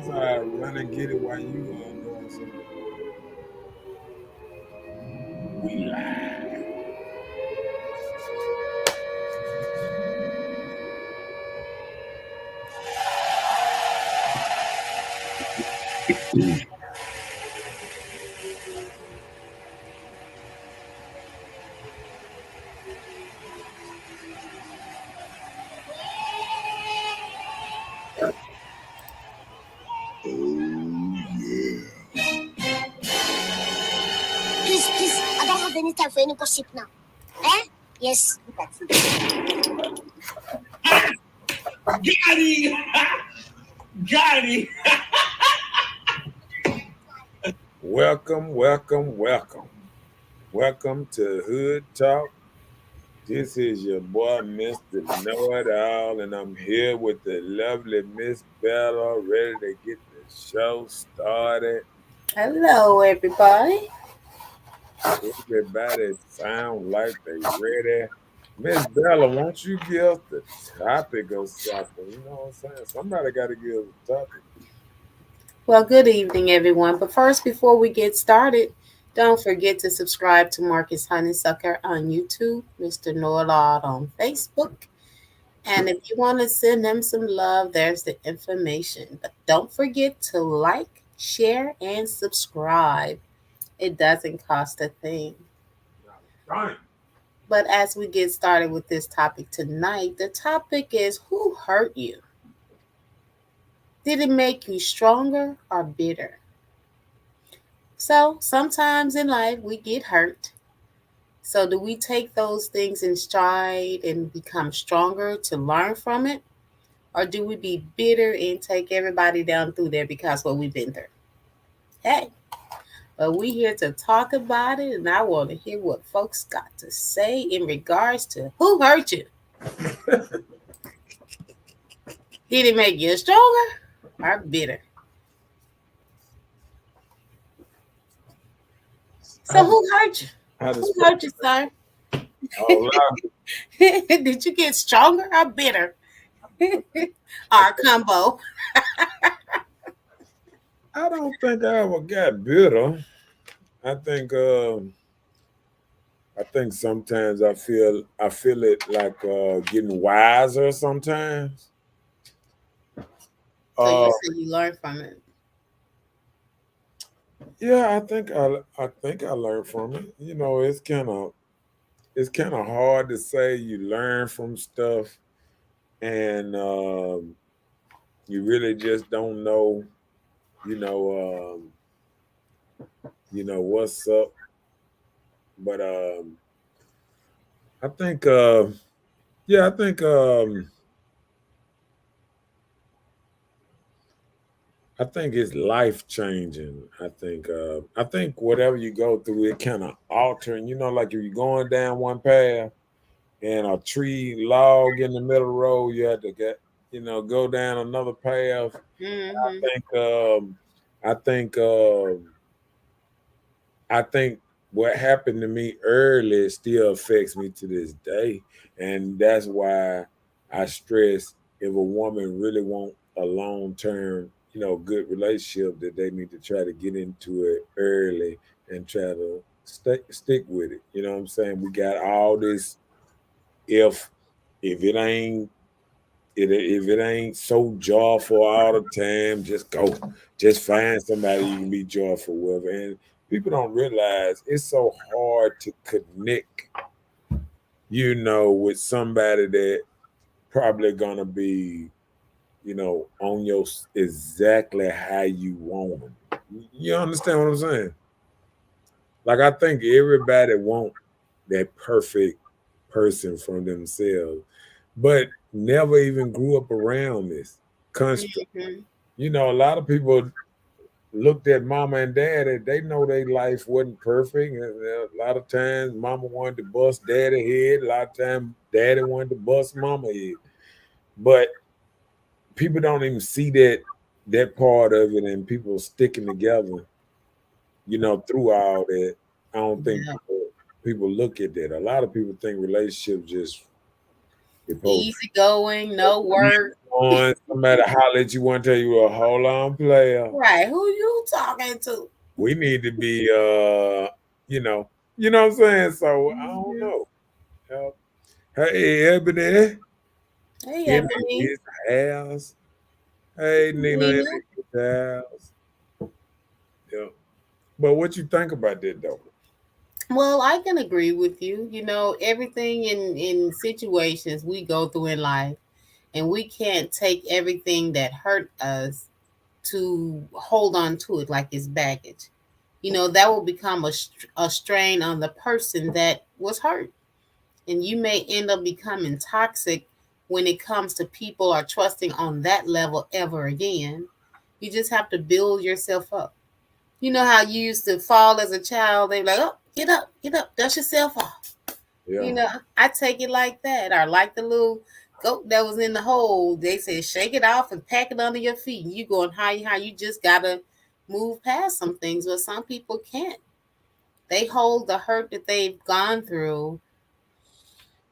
That's all right. Run and get it while you are doing something. We live. Oh yeah. Please, I don't have any time for any gossip now. Eh? Yes. Got him! Got him! Welcome. Welcome to Hood Talk. This is your boy, Mr. Know It All, and I'm here with the lovely Miss Bella, ready to get the show started. Hello, everybody. Everybody sound like they ready. Miss Bella, won't you give us the topic or something? You know what I'm saying? Somebody got to give us a topic. Well, good evening, everyone. But first, before we get started, don't forget to subscribe to Marcus Honeysucker on YouTube, Mr. Know It All on Facebook. And if you want to send them some love, there's the information. But don't forget to like, share, and subscribe. It doesn't cost a thing. Darn. But as we get started with this topic tonight, the topic is who hurt you? Did it make you stronger or bitter? So sometimes in life we get hurt. So do we take those things in stride and become stronger to learn from it? Or do we be bitter and take everybody down through there because what we've been through? Hey, but we here to talk about it, and I want to hear what folks got to say in regards to who hurt you. Did it make you stronger or bitter? So who hurt you? Who hurt you, sir? Did you get stronger or bitter? Or combo? I don't think I ever got bitter. I think sometimes I feel it like getting wiser sometimes. So you said you learned from it. Yeah, I think I learned from it. You know, it's kind of hard to say you learn from stuff and you really just don't know, you know, what's up. But I think yeah, I think it's life changing. I think whatever you go through, it kind of altering. You know, like if you're going down one path and a tree log in the middle of the road, you have to go down another path. Mm-hmm. I think I think what happened to me early still affects me to this day, and that's why I stress if a woman really want a long term, good relationship, that they need to try to get into it early and try to stick with it. You know what I'm saying? We got all this if if it ain't if it ain't so joyful all the time, just go. Just find somebody you can be joyful with. And people don't realize it's so hard to connect, with somebody that probably gonna be, on your exactly how you want them. You understand what I'm saying? Like I think everybody want that perfect person from themselves, but never even grew up around this construct. Mm-hmm. A lot of people looked at mama and daddy, they know their life wasn't perfect. And a lot of times mama wanted to bust daddy head, a lot of times daddy wanted to bust mama head. But people don't even see that part of it, and people sticking together, through all that. I don't think Yeah. people look at that. A lot of people think relationships just supposed Easy going, no work. on, somebody holler at you one time, you a hold on player. Right. Who you talking to? We need to be you know what I'm saying? So I don't Mhm. know. Uh, Hey Ebony Hey, in Ebony. his house. Hey Nina in Nina. his house. Yeah. But what you think about that though? Well, I can agree with you. Everything in situations we go through in life, and we can't take everything that hurt us to hold on to it like it's baggage. That will become a strain on the person that was hurt. And you may end up becoming toxic when it comes to people or trusting on that level ever again. You just have to build yourself up. You know how you used to fall as a child? They be like, oh, get up, dust yourself off. Yeah. I take it like that. Or like the little goat that was in the hole. They say shake it off and pack it under your feet. And you going high. You just gotta move past some things, but some people can't. They hold the hurt that they've gone through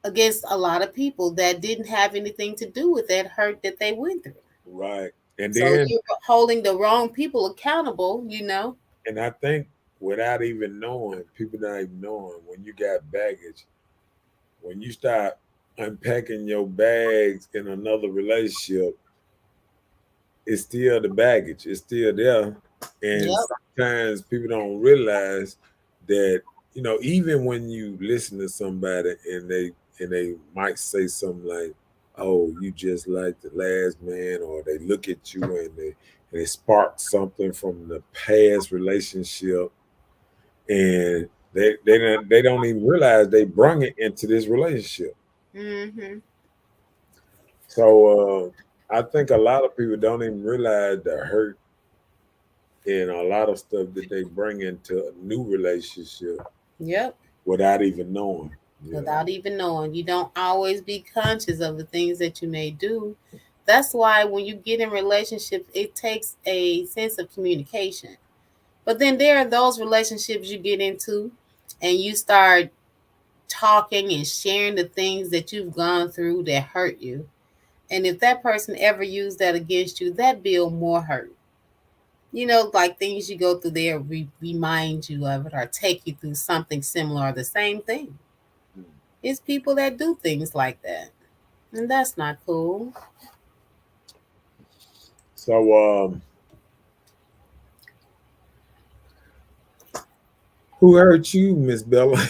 against a lot of people that didn't have anything to do with that hurt that they went through. Right. And So then you're holding the wrong people accountable. and I think without even knowing, people not even knowing when you got baggage, when you start unpacking your bags in another relationship, it's still the baggage. It's still there. And Yep. sometimes people don't realize that, even when you listen to somebody and they might say something like, oh, you just like the last man, or they look at you and they spark something from the past relationship, and they don't even realize they brung it into this relationship. Hmm. So I think a lot of people don't even realize the hurt and a lot of stuff that they bring into a new relationship Yep. without even knowing. Without even knowing. You don't always be conscious of the things that you may do. That's why when you get in relationships, it takes a sense of communication. But then there are those relationships you get into and you start talking and sharing the things that you've gone through that hurt you. And if that person ever used that against you, that build more hurt. Like things you go through there remind you of it or take you through something similar or the same thing. It's people that do things like that. And that's not cool. So who hurt you, Miss Bella?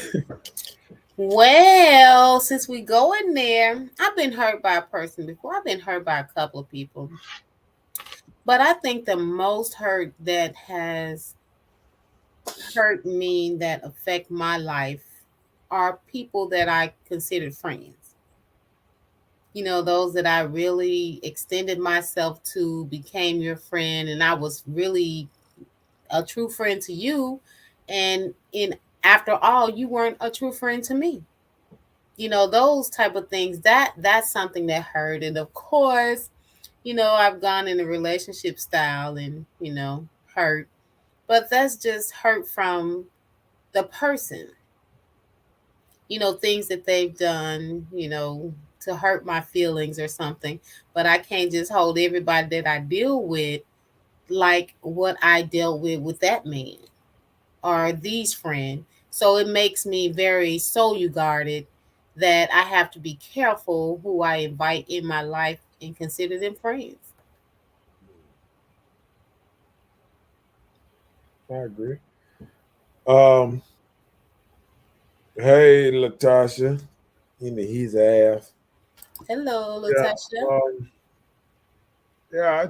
Well, since we go in there, I've been hurt by a person before. I've been hurt by a couple of people. But I think the most hurt that has hurt me that affect my life are people that I considered friends. Those that I really extended myself to, became your friend, and I was really a true friend to you. And in after all, you weren't a true friend to me. Those type of things, that's something that hurt. And of course, I've gone in a relationship style and, hurt. But that's just hurt from the person, things that they've done, to hurt my feelings or something. But I can't just hold everybody that I deal with like what I dealt with that man or these friends. So it makes me very soul guarded that I have to be careful who I invite in my life and consider them friends. I agree. Um, hey Latasha, his ass. Hello, Yeah. Latasha. Yeah,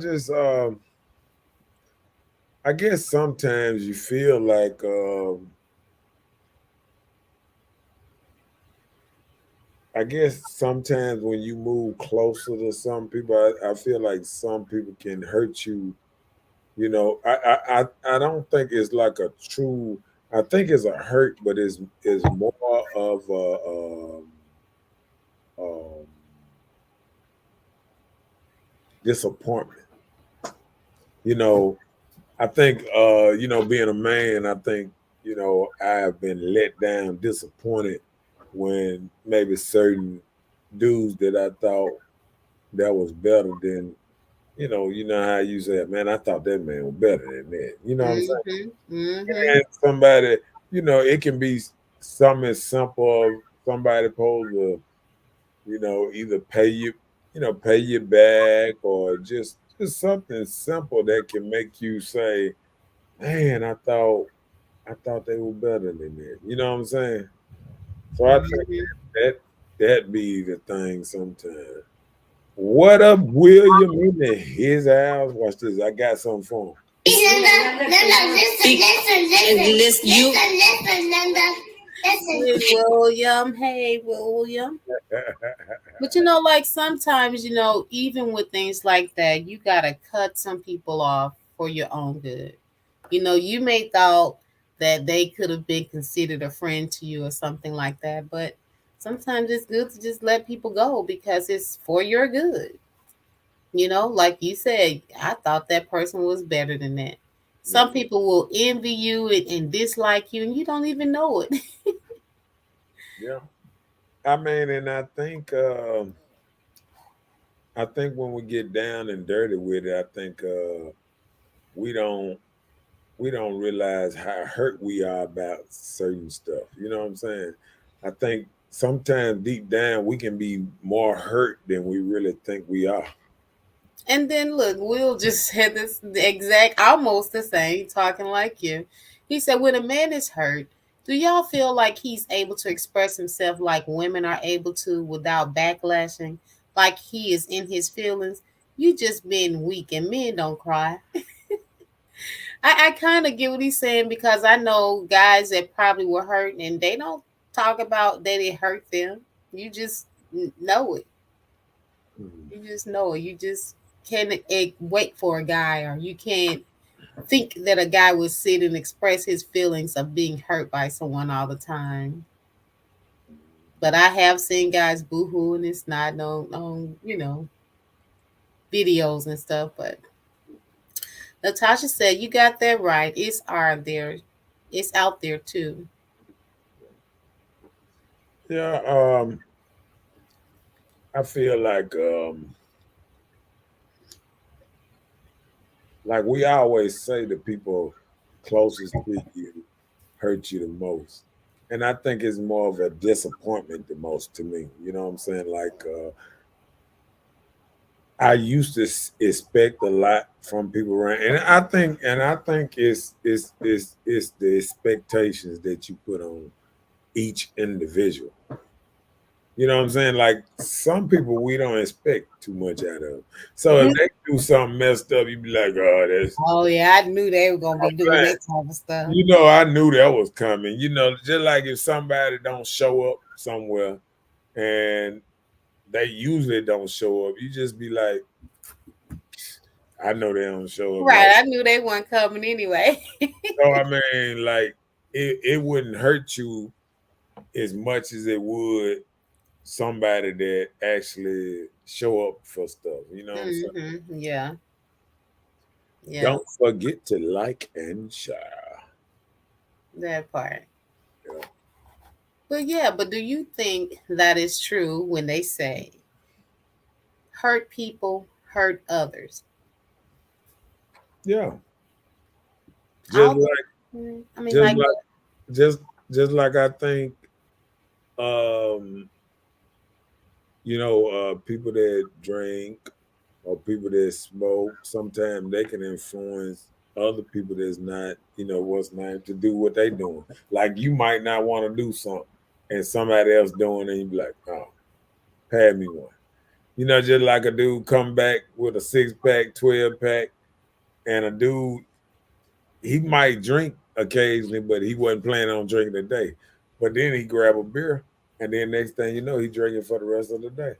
I guess sometimes you feel like I guess sometimes when you move closer to some people, I feel like some people can hurt you. I don't think it's like a true. I think it's a hurt, but it's more of a disappointment. You know, I think being a man, I think I have been let down, disappointed when maybe certain dudes that I thought that was better than, you know how you said, man, I thought that man was better than that. You know what I'm saying? Mm-hmm. Mm-hmm. And somebody, it can be something as simple as somebody supposed to, either pay you back, or just something simple that can make you say, man, I thought they were better than that. You know what I'm saying? So I think Mm-hmm. that be the thing sometimes. What up, William in his house? Watch this. I got something for Linda, listen, Linda. Hey, Listen. William. Hey, William. him. But like sometimes, even with things like that, you gotta cut some people off for your own good. You may thought that they could have been considered a friend to you or something like that, but sometimes it's good to just let people go because it's for your good. Like you said, I thought that person was better than that. Some people will envy you and dislike you, and you don't even know it. Yeah. I mean, and I think when we get down and dirty with it, I think we don't we don't realize how hurt we are about certain stuff. You know what I'm saying? I think sometimes deep down we can be more hurt than we really think we are. And then look, Will just said this the exact, almost the same, talking like you. He said, when a man is hurt, do y'all feel like he's able to express himself like women are able to without backlashing, like he is in his feelings? You just being weak, and men don't cry. I kind of get what he's saying because I know guys that probably were hurt and they don't talk about that it hurt them. You just know it. Mhm. You just know it. You just can't wait for a guy, or you can't think that a guy would sit and express his feelings of being hurt by someone all the time. But I have seen guys boohoo and it's not on videos and stuff. But Natasha said you got that right. It's out there too. Yeah, I feel like we always say the people closest to you hurt you the most. And I think it's more of a disappointment the most to me. You know what I'm saying? Like I used to expect a lot from people around, and I think it's the expectations that you put on each individual. You know what I'm saying? Like some people we don't expect too much out of. So if they do something messed up, you be like, oh, that's Oh yeah, I knew they were gonna be doing man. that type of stuff. I knew that was coming. Just like if somebody don't show up somewhere and they usually don't show up, you just be like, I know they don't show up. Right, Like, I knew they weren't coming anyway. so I mean, like it wouldn't hurt you as much as it would somebody that actually show up for stuff. You know what I'm saying? Yeah, yeah, Don't forget to like and share. that part. Yeah. But yeah, but do you think that is true when they say hurt people hurt others? Yeah. Just All the, like I mean, just like, like just like I think um people that drink or people that smoke, sometimes they can influence other people that's not, what's name to do what they doing. Like you might not want to do something and somebody else doing it and you be like, oh, pay me one. Just like a dude come back with a 6-pack, 12-pack, and a dude, he might drink occasionally, but he wasn't planning on drinking today. But then he grab a beer, and then next thing you know, he drinking for the rest of the day.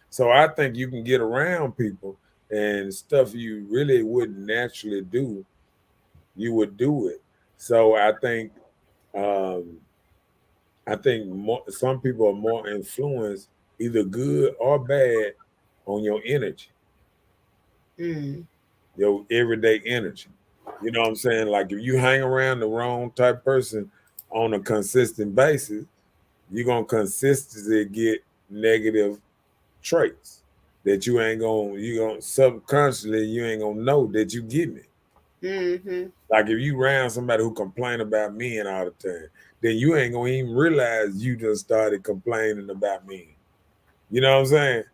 So I think you can get around people and stuff you really wouldn't naturally do, you would do it. So um, I think some people are more influenced, either good or bad, on your energy, mm, your everyday energy. You know what I'm saying? Like if you hang around the wrong type person on a consistent basis, you're gonna consistently get negative traits. that you gonna subconsciously you ain't gonna know that you getting it. Mm-hmm. Like if you around somebody who complain about men all the time, then you ain't gonna even realize you just started complaining about men. You know what I'm saying?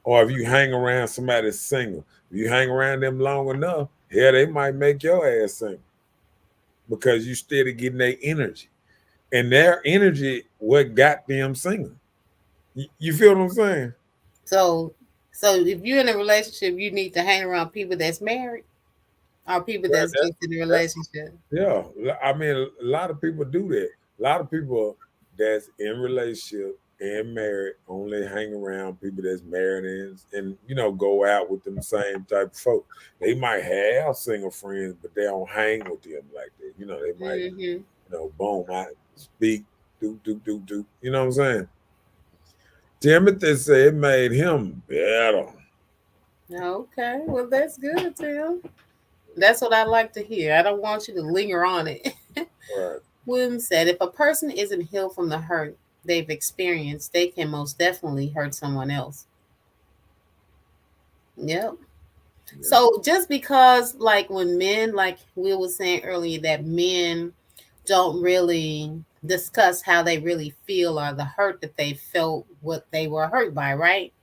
Or if you hang around somebody that's single, if you hang around them long enough, hell, they might make your ass single because you steady getting their energy. And their energy what got them single. You feel what I'm saying? So, if you're in a relationship, you need to hang around people that's married or people Well, that's just in a relationship. yeah, I mean, a lot of people do that. A lot of people that's in relationship and married only hang around people that's married and go out with them same type of folks. They might have single friends, but they don't hang with them like that. They might, Mm-hmm. boom, I speak, do. You know what I'm saying? Timothy said it made him better. Okay, well, that's good, Tim. That's what I like to hear. I don't want you to linger on it. Right. William said, if a person isn't healed from the hurt they've experienced, they can most definitely hurt someone else. Yep. Yeah. So just because, like, when men, like Will was saying earlier, that men don't really discuss how they really feel or the hurt that they felt, what they were hurt by, right?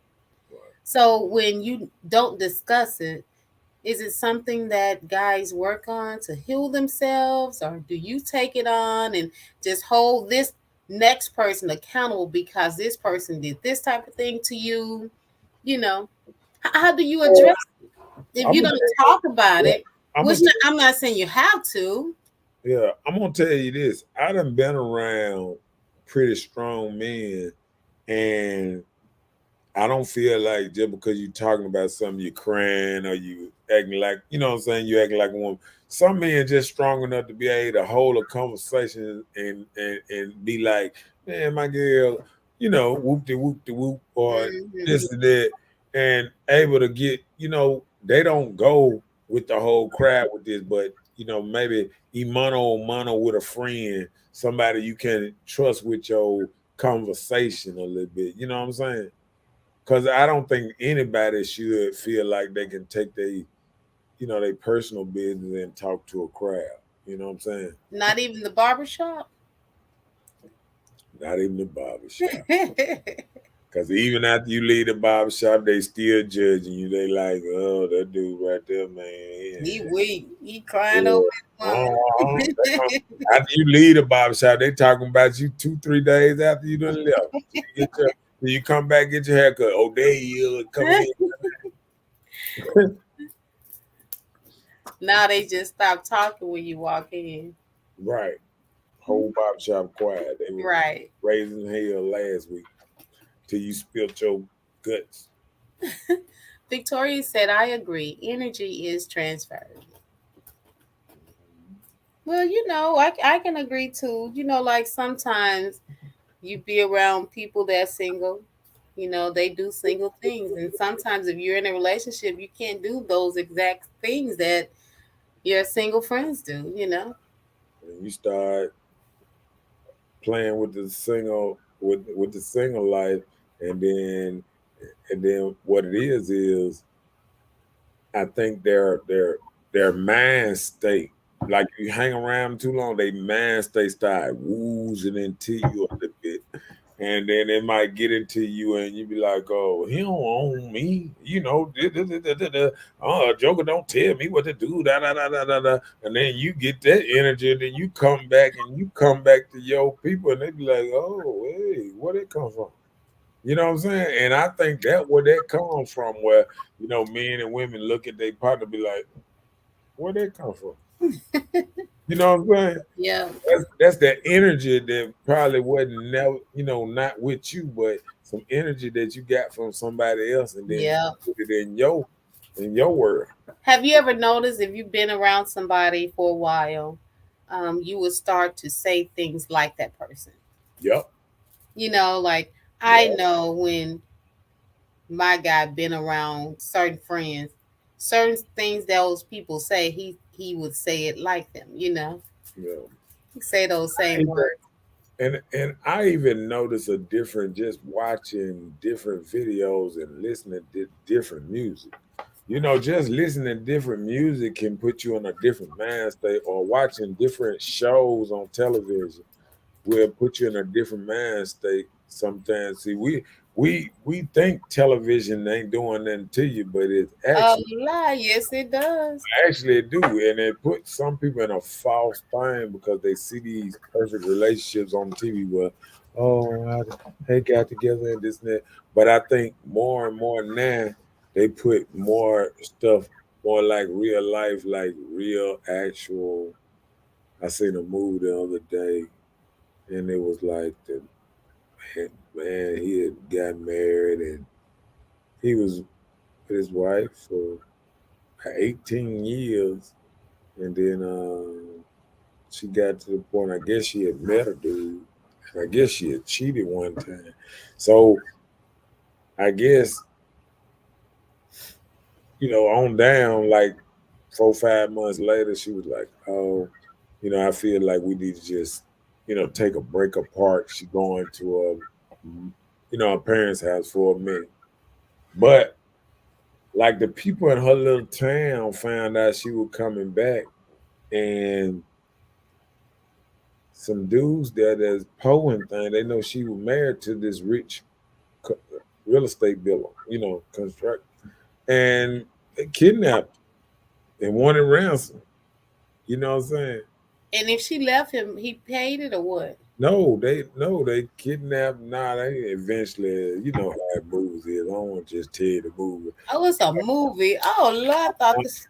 Right. So when you don't discuss it, is it something that guys work on to heal themselves, or do you take it on and just hold this next person accountable because this person did this type of thing to you? You know, how do you address it? If I'm you gonna don't talk about yeah, it? I'm Which gonna I'm not saying you have to. Yeah, I'm gonna tell you this. I done been around pretty strong men, and I don't feel like just because you talking about something, you crying or you acting like, you know what I'm saying, you acting like a woman. Some men just strong enough to be able to hold a conversation and be like, man, my girl, whoop de whoop de whoop, or Mm-hmm. this and that, and able to get, they don't go with the whole crowd with this, but maybe mano with a friend, somebody you can trust with your conversation a little bit. You know what I'm saying? Because I don't think anybody should feel like they can take their personal business and talk to a crowd. You know what I'm saying? Not even the barbershop. Not even the barbershop. Because even after you leave the barbershop, they still judging you. They like, oh, that dude right there, man. He Yeah. weak. He crying over Yeah. his woman. After you leave the barbershop, they talking about you 2-3 days after you done left. You come back, get your haircut. Oh, there he is coming in. Now they just stop talking when you walk in. Right. Whole barbershop quiet. They were Right. raising hell last week till you spilt your guts. Victoria said, I agree. Energy is transferred. Well, I can agree too. Like sometimes you be around people that's single. They do single things. And sometimes if you're in a relationship, you can't do those exact things that your single friends do. And you start playing with the single with the single life, and then what it is I think their mind state, like you hang around too long, they mind state start woozing into you a little bit. And then it might get into you and you be like, oh, he don't own me. Oh, Joker don't tell me what to do. Da, da, da, da, da, da. And then you get that energy and then you come back to your people and they be like, oh, hey, where it come from? You know what I'm saying? And I think that where that comes from, where men and women look at their partner, be like, where they come from? You know what I'm saying? Yeah. That's that energy that probably wasn't never, not with you, but some energy that you got from somebody else, and then Yeah. put it in your world. Have you ever noticed if you've been around somebody for a while, you would start to say things like that person? Yep. Like I Yep. know when my guy been around certain friends, certain things that those people say, he would say it like them. Yeah. Say those same words. And I even notice a different just watching different videos and listening to different music. Just listening to different music can put you in a different mind state, or watching different shows on television will put you in a different mind state sometimes. See, we think television ain't doing nothing to you, but it's A actually lie, yes, it does. actually do. And it puts some people in a false thing because they see these perfect relationships on TV where, oh, they got together and this and that. But I think more and more now they put more stuff more like real life, like real actual. I seen a movie the other day, and it was like the man, he had got married, and he was with his wife for 18 years, and then she got to the point, I guess she had met a dude, and I guess she had cheated one time. So I guess, on down, like 4, 5 months later, she was like, oh, I feel like we need to just, take a break apart. She going to her parents' house for a minute. But like the people in her little town found out she was coming back, and some dudes there that's Poe thing, they know she was married to this rich co- real estate dealer, construct, and they kidnapped her and wanted ransom. You know what I'm saying? And if she left him, he paid it or what? No, they kidnapped. Nah, they eventually, you know how movies is. I don't want to just tell you the movie. Oh, it's a movie. Oh, Lord, I thought this.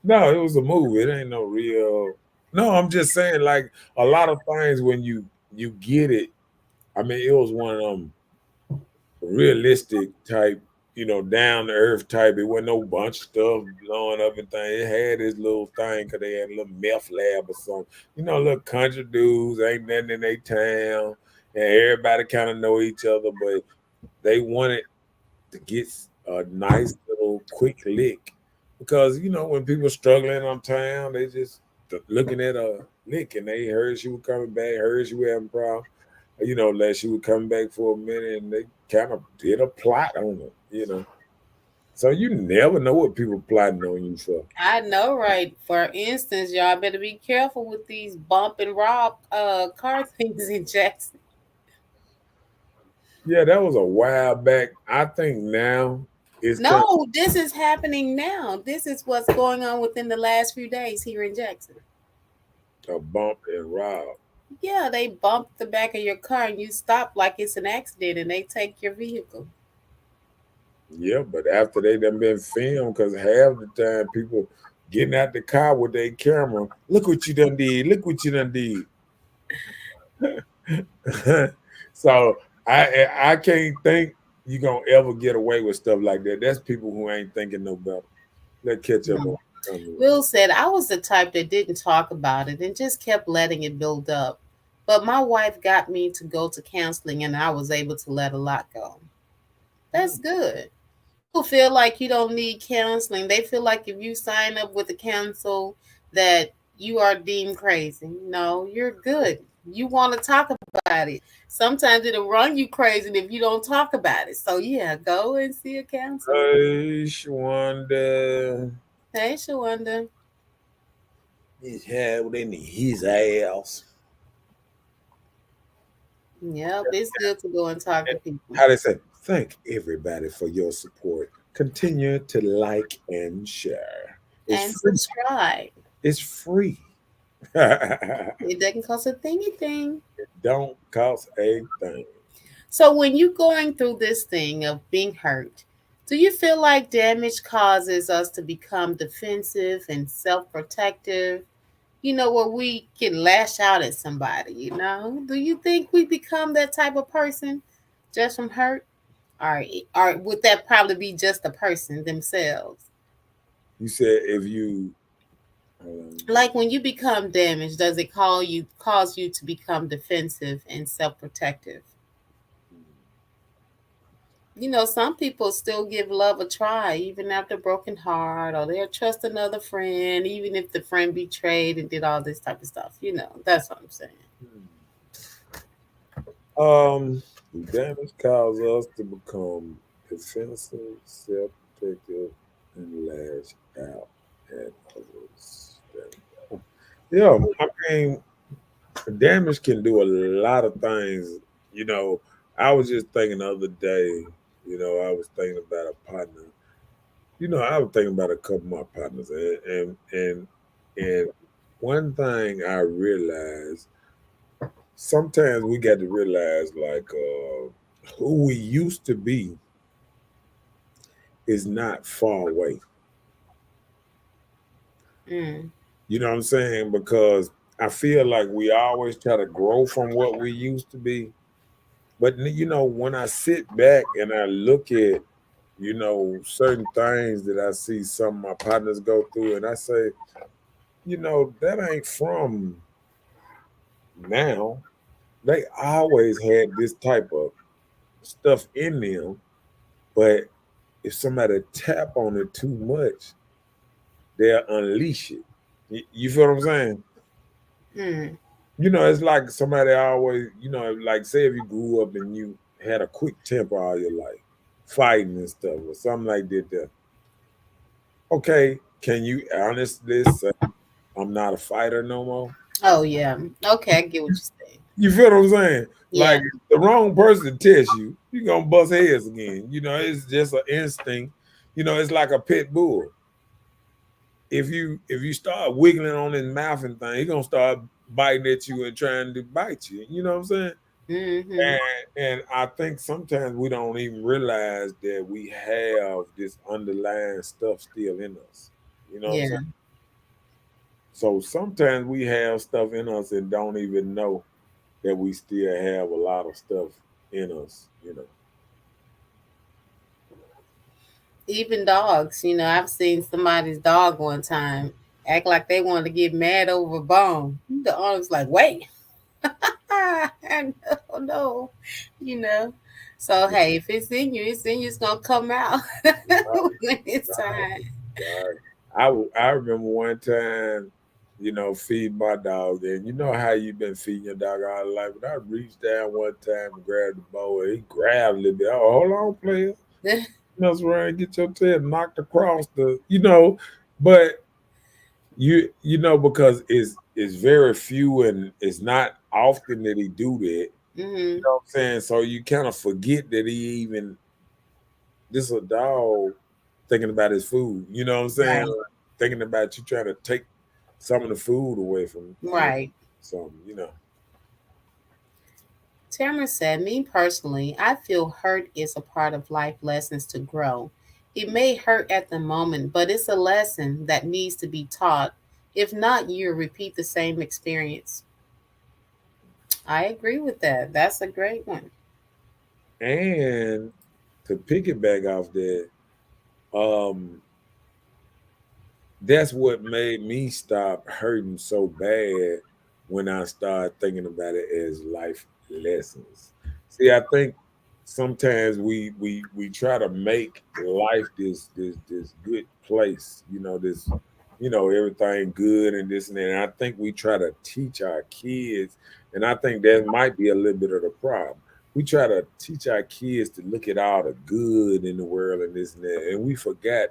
No, it was a movie. It ain't no real. No, I'm just saying, like a lot of things when you get it. I mean, it was one of them realistic type, down to earth type. It wasn't no bunch of stuff blowing up and thing. It had this little thing because they had a little meth lab or something. Little country dudes, ain't nothing in their town, and everybody kind of know each other, but they wanted to get a nice little quick lick because when people struggling on town, they just looking at a lick, and they heard she was coming back, heard she was having problems, that she was coming back for a minute, and they kind of did a plot on it. So you never know what people plotting on you for. I know, right? For instance, y'all better be careful with these bump and rob car things in Jackson. Yeah, that was a while back. I think now it's kind No, this is happening now. This is what's going on within the last few days here in Jackson. of a bump and rob. Yeah, they bump the back of your car and you stop like it's an accident and they take your vehicle. Yeah, but after they done been filmed, because half the time people getting out the car with their camera, look what you done did, look what you done did. So I can't think you gonna ever get away with stuff like that. That's people who ain't thinking no better. They catch up on No. camera. Will said I was the type that didn't talk about it and just kept letting it build up. But my wife got me to go to counseling and I was able to let a lot go. That's good. People feel like you don't need counseling. They feel like if you sign up with a counsel that you are deemed crazy. No, you're good. You want to talk about it. Sometimes it'll run you crazy if you don't talk about it. So yeah, go and see a counselor. Hey, Shwanda. Hey, Shawanda. He's had in his ass. Yep, it's good to go and talk to people. How they say, thank everybody for your support. Continue to like and share. And It's free. subscribe. It's free. It It doesn't cost a thingy thing. don't cost a thing. So when you're going through this thing of being hurt, do you feel like damage causes us to become defensive and self-protective? Where we can lash out at somebody. Do you think we become that type of person just from hurt? Or would that probably be just the person themselves? You said if you Like when you become damaged, does it cause you to become defensive and self-protective? Some people still give love a try, even after a broken heart, or they'll trust another friend, even if the friend betrayed and did all this type of stuff. That's what I'm saying. Damage causes us to become defensive, self-protective, and lash out at others. Yeah, I mean, damage can do a lot of things. You know, I was just thinking the other day, I was thinking about a partner. I was thinking about a couple of my partners, and one thing I realized sometimes we got to realize like who we used to be is not far away. Mm. You know what I'm saying? Because I feel like we always try to grow from what we used to be. But when I sit back and I look at, certain things that I see some of my partners go through, and I say, that ain't from now. They always had this type of stuff in them, but if somebody tap on it too much, they'll unleash it. You feel what I'm saying? Mm. It's like somebody always, like say if you grew up and you had a quick temper all your life, fighting and stuff, or something like that. Okay, can you honestly say I'm not a fighter no more? Oh yeah. Okay, I get what you're saying. You feel what I'm saying? Yeah. Like the wrong person test you, you're gonna bust heads again. It's just an instinct. It's like a pit bull. If you start wiggling on his mouth and thing, he's gonna start biting at you and trying to bite you. You know what I'm saying? Mm-hmm. And I think sometimes we don't even realize that we have this underlying stuff still in us. You know what I'm saying? Yeah. So sometimes we have stuff in us and don't even know that we still have a lot of stuff in us. Even dogs, I've seen somebody's dog one time act like they wanted to get mad over a bone. The owner's like, wait, no, no, you know. So hey, if it's in you, it's in you. It's gonna come out Right, when it's right, time. right. I remember one time, feed my dog, and you know how you been feeding your dog all life. But I reached down one time and grabbed the bowl, and he grabbed a little bit. Oh, hold on, player. Mess around and get your tail knocked across but because it's very few and it's not often that he do that. You Hmm. know what I'm saying? So you kind of forget that he even this a dog thinking about his food. You know what I'm saying? Right, Like, thinking about you trying to take some of the food away from right. something. Tamara said, me personally, I feel hurt is a part of life lessons to grow. It may hurt at the moment, but it's a lesson that needs to be taught. If not, you repeat the same experience. I agree with that. That's a great one. And to piggyback off that, um, that's what made me stop hurting so bad when I started thinking about it as life lessons. See, I think sometimes we try to make life this good place, everything good and this and that. And I think we try to teach our kids, and I think that might be a little bit of the problem. We try to teach our kids to look at all the good in the world and this and that, and we forgot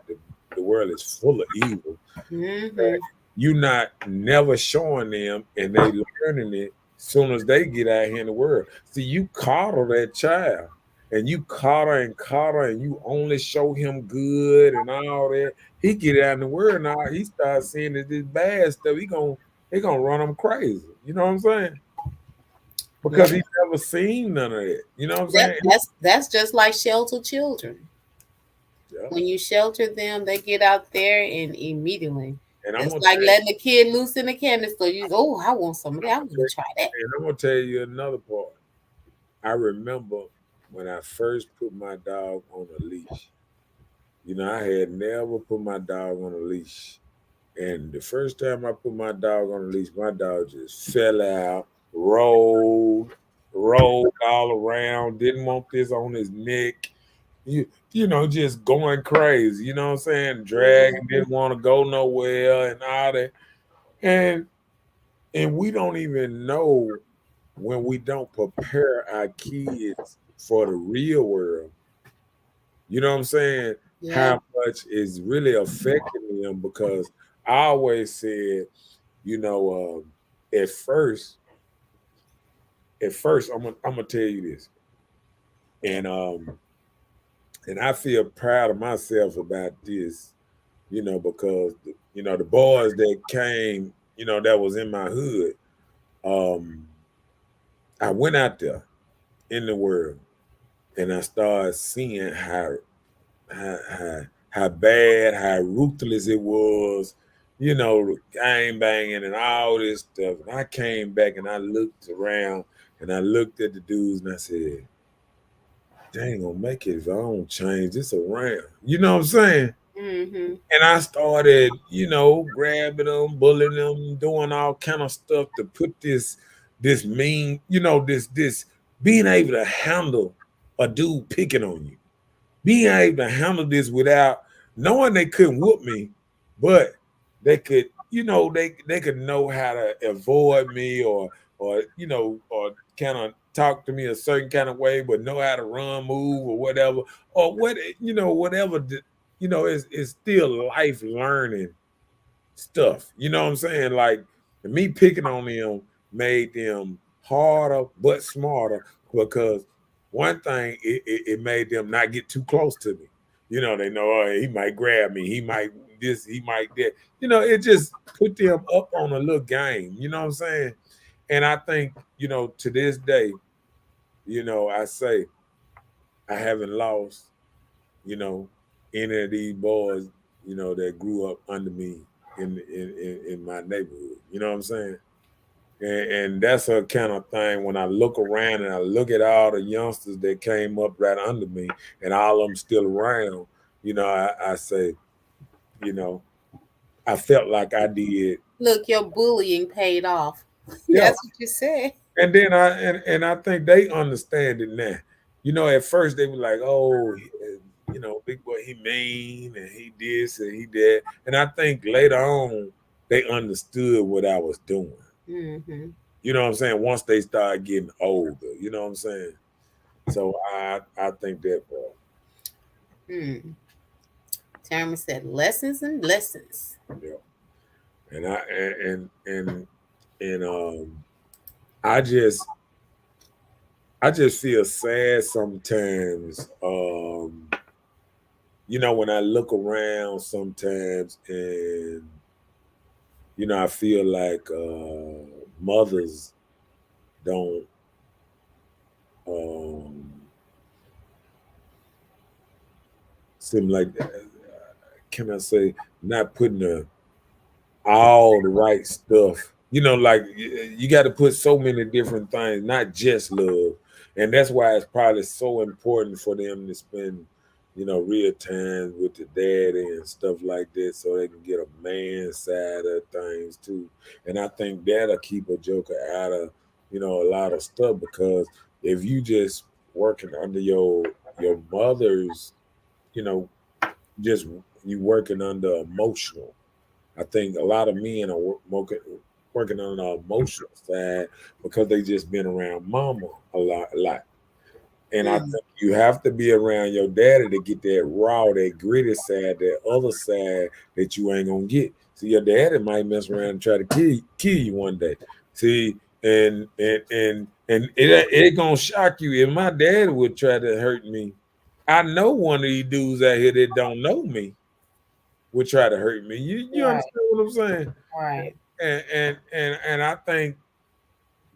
the world is full of evil that Hmm. you not never showing them and they learning it soon as they get out here in the world. See, you coddle that child and you coddle and you only show him good and all that. He get out in the world now, he starts seeing that this bad stuff. He gonna run him crazy. You know what I'm saying? Yeah, Because he never seen none of that. You know what I'm that, saying? that's just like shelter children. Yeah. When you shelter them, they get out there and immediately. And I'm It's gonna like tell you, letting a kid loose in the candy store. You go, oh, I want some of that. I want to try that. and I'm gonna tell you another part. I remember when I first put my dog on a leash. I had never put my dog on a leash. And the first time I put my dog on a leash, my dog just fell out, rolled all around, didn't want this on his neck. Just going crazy, you know what I'm saying? Dragging, Mhm. didn't want to go nowhere and all that. And we don't even know. when we don't prepare our kids for the real world, you know what I'm saying? Yeah. How much is really affecting them? Because I always said, you know, at first, I'm gonna tell you this, and and I feel proud of myself about this, because the boys that came, that was in my hood, um, I went out there in the world and I started seeing how how, how bad, how ruthless it was, gang banging and all this stuff. And I came back and I looked around and I looked at the dudes and I said, "They ain't gonna make it if I don't change this around." You know what I'm saying? Mm-hmm. And I started, grabbing them, bullying them, doing all kind of stuff to put this mean, this being able to handle a dude picking on you, being able to handle this without knowing they couldn't whoop me, but they could, they could know how to avoid me or kind of talk to me a certain kind of way, but know how to run, move, or whatever, or whatever. It's still life learning stuff. You know what I'm saying? Like me picking on them made them harder but smarter because one thing it made them not get too close to me. They know, oh, he might grab me, he might this, he might that. It just put them up on a little game. You know what I'm saying? And I think to this day, I say I haven't lost you know, any of these boys, that grew up under me in my neighborhood. You know what I'm saying? And that's a kind of thing when I look around and I look at all the youngsters that came up right under me and all of them still around, I say, you know, I felt like I did. Look, your bullying paid off. Yeah. That's what you said. And then I think they understand it now. At first they were like, "Oh, big boy, he mean and he this and he that." And I think later on they understood what I was doing. Mm-hmm. You know what I'm saying? Once they start getting older, you know what I'm saying? So I think that part. Mm. Tamara said lessons and lessons. Yeah. And I and I just I just feel sad sometimes. When I look around sometimes and I feel like mothers don't um seem like can I say not putting all the right stuff. Like you got to put so many different things, not just love. And that's why it's probably so important for them to spend, real time with the daddy and stuff like that so they can get a man side of things too. And I think that'll keep a joker out of, a lot of stuff because if you just working under your mother's, you know, just you working under emotional. I think a lot of men are working on the emotional side because they just been around mama a lot. And I Mm. think you have to be around your daddy to get that raw, that gritty side, that other side that you ain't gonna get. See, your daddy might mess around and try to kill you one day. See, and it gonna shock you if my dad would try to hurt me. I know one of these dudes out here that don't know me would try to hurt me. You Right. understand what I'm saying? Right. And I think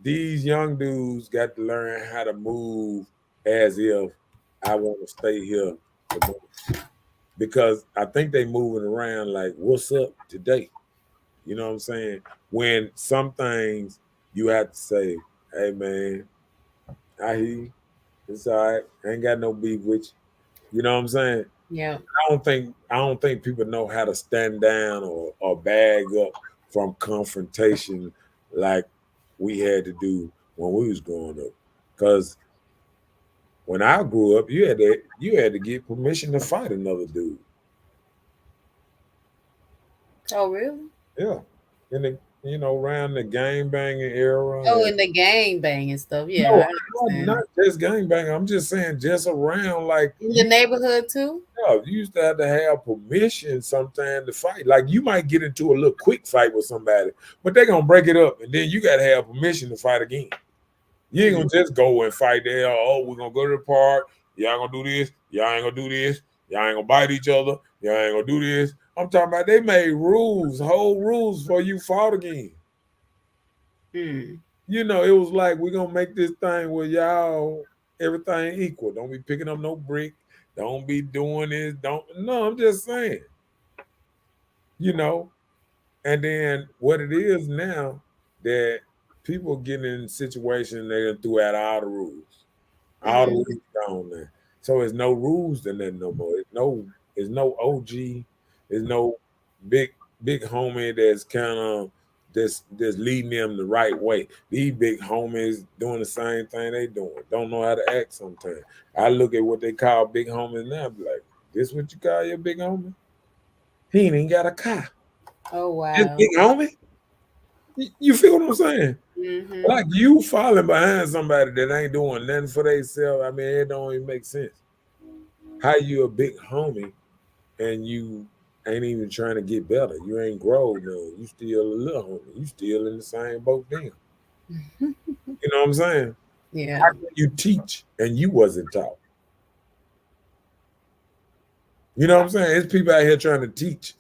these young dudes got to learn how to move as if I want to stay here because I think they moving around like what's up today. You know what I'm saying? When some things you have to say, hey man, I hear you. It's all right. I ain't got no beef with you. You know what I'm saying? Yeah. I don't think people know how to stand down or bag up from confrontation like we had to do when we was growing up. Because when I grew up, you had to get permission to fight another dude. Oh, really? Yeah. around the gang banging era. Oh, And and the gang bang and stuff. Yeah, no, I not understand. just gang banging. I'm just saying, just around like In the neighborhood too? you used to have to have permission sometime to fight. Like you might get into a little quick fight with somebody, but they're gonna break it up, and then you gotta have permission to fight again. You ain't Mm. gonna just go and fight there. Oh, we're gonna go to the park. Y'all gonna do this. Y'all ain't gonna do this. Y'all ain't gonna bite each other. Y'all ain't gonna do this. I'm talking about they made rules, whole rules for you fought again. Mm. It was like we're gonna make this thing where y'all everything equal. Don't be picking up no brick. Don't be doing this. Don't no, I'm just saying, you know. And then what it is now that people get in situations they done threw out all the rules. All the Mm. rules gone now. So it's no rules to nothing no more. It's no OG. There's no big big homie that's kind of that's leading them the right way. These big homies doing the same thing they doing. Don't know how to act sometimes. I look at what they call big homies now, be like, this what you call your big homie? He ain't even got a car. Oh His wow. big homie? You feel what I'm saying? Mm-hmm. Like you falling behind somebody that ain't doing nothing for themselves. I mean, it don't even make sense. How you a big homie and you ain't even trying to get better? You ain't grow no. You still a little homie. You still in the same boat then. You know what I'm saying? How Yeah. can you teach and you wasn't taught? You know what I'm saying? It's people out here trying to teach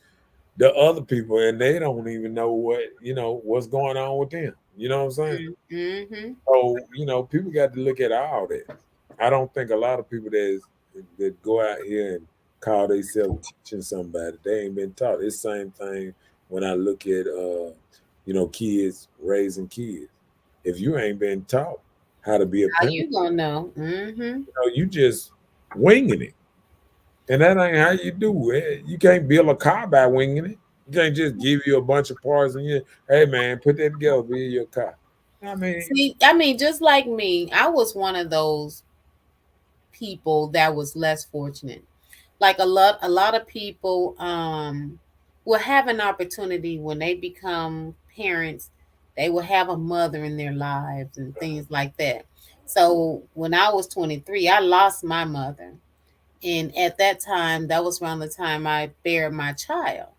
the other people and they don't even know what's going on with them. You know what I'm saying? Mm-hmm. So, people got to look at all that. I don't think a lot of people that go out here and call themselves teaching somebody, they ain't been taught. It's the same thing when I look at kids raising kids. If you ain't been taught how to be a How parent, you gonna know? Mm-hmm. you just winging it. And that ain't how you do it. You can't build a car by winging it. You can't just give you a bunch of parts and hey man, put that together, build your car. I mean, See, I mean, just like me, I was one of those people that was less fortunate. Like a lot of people will have an opportunity when they become parents, they will have a mother in their lives and things like that. So when I was 23, I lost my mother. And at that time, that was around the time I buried my child.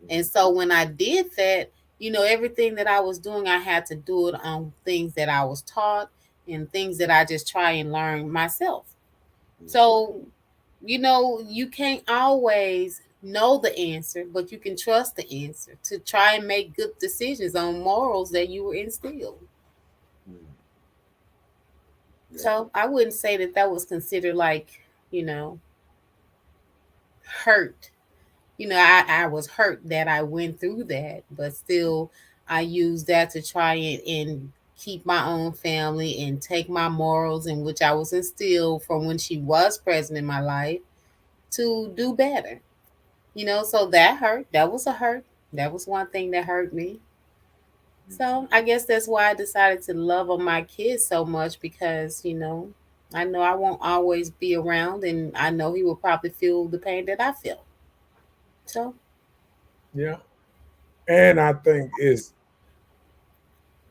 And so when I did that, everything that I was doing, I had to do it on things that I was taught and things that I just try and learn myself. So, you can't always know the answer, but you can trust the answer to try and make good decisions on morals that you were instilled. mm, yeah. So I wouldn't say that that was considered like, you know, hurt. I was hurt that I went through that, but still I used that to try and keep my own family and take my morals in which I was instilled from when she was present in my life to do better. So that hurt. That was a hurt. That was one thing that hurt me. So I guess that's why I decided to love on my kids so much because, I know I won't always be around and I know he will probably feel the pain that I feel. So, Yeah. And I think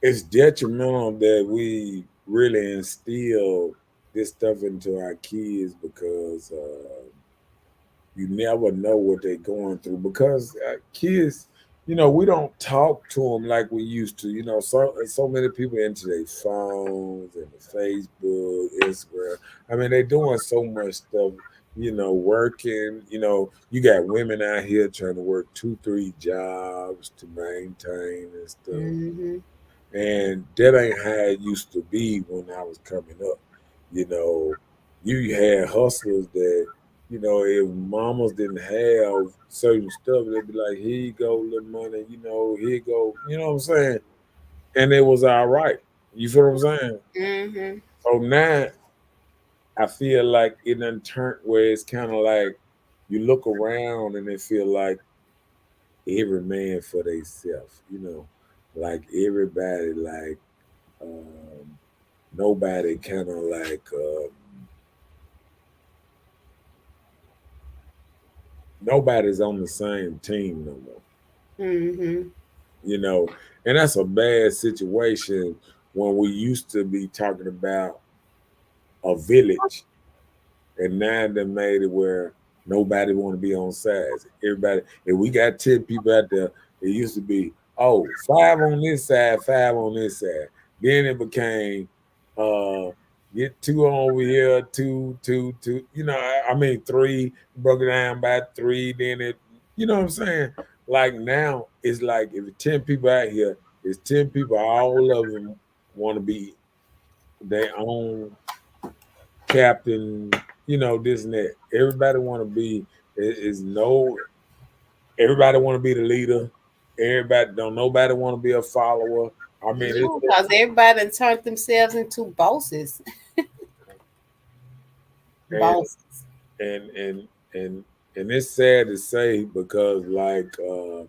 it's detrimental that we really instill this stuff into our kids because you never know what they're going through. Because kids, we don't talk to them like we used to. So many people into their phones and the Facebook, Instagram. I mean, they're doing so much stuff. Working. You got women out here trying to work 2, 3 jobs to maintain and stuff. hmm And that ain't how it used to be when I was coming up. You know, you had hustlers that, if mamas didn't have certain stuff, they'd be like, here you go, little money, here you go, you know what I'm saying? And it was all right. You feel what I'm saying? hmm So now I feel like it done turned where it's kind of like you look around and it feel like every man for theyself, like everybody like um, nobody kind of like nobody's on the same team no more. hmm you know, and that's a bad situation when we used to be talking about a village, and now they made it where nobody want to be on sides. Everybody, if we got 10 people out there, it used to be, oh, five on this side, five on this side. Then it became uh get two over here, two, I mean three, broke it down by three, then it, you know what I'm saying? Like now it's like if 10 people out here, it's 10 people, all of them want to be their own captain, this and that. Everybody want to be is no. Everybody want to be the leader. Everybody don't. Nobody want to be a follower. I mean, No, because everybody done turned themselves into bosses. and Bosses. and and and and it's sad to say because a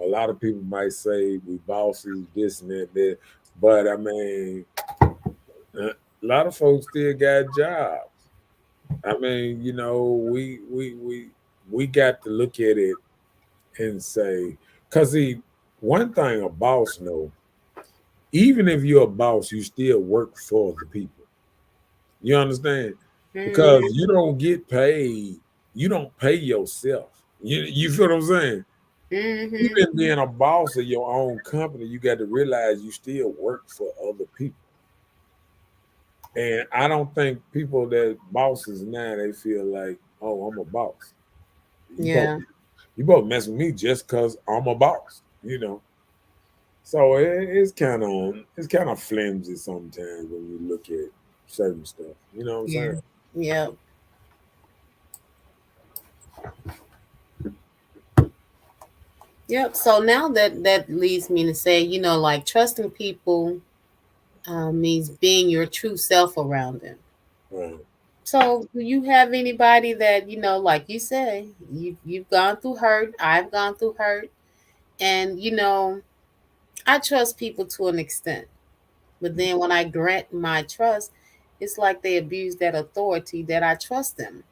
lot of people might say we bosses this and that, but I mean, a lot of folks still got jobs. I mean, we got to look at it and say, because one thing a boss know, even if you're a boss, you still work for the people. You understand? Because Mm-hmm. you don't get paid, you don't pay yourself. You feel what I'm saying? Mm-hmm. Even being a boss of your own company, you got to realize you still work for other people. And I don't think people that bosses now they feel like, oh, I'm a boss. You both Yeah. you both mess with me just because I'm a boss. So it's kind of flimsy sometimes when you look at certain stuff. You know what I'm Yeah. saying? Yeah. Yep. So now that leads me to say, like trusting people means being your true self around them. Right. So, do you have anybody that like you say, you've gone through hurt, I've gone through hurt, and I trust people to an extent, but then when I grant my trust, it's like they abuse that authority that I trust them.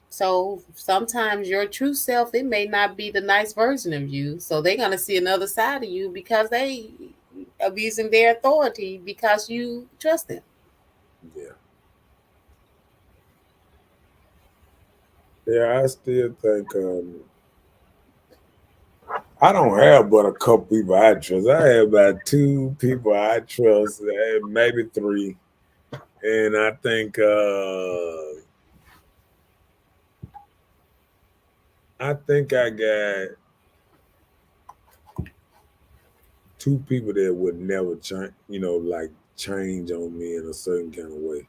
So sometimes your true self, it may not be the nice version of you. So they're gonna see another side of you because they abusing their authority because you trust them. Yeah. Yeah, I still think I don't have but a couple people I trust. I have about two people I trust, maybe three. And I think I got two people that would never change, like change on me in a certain kind of way.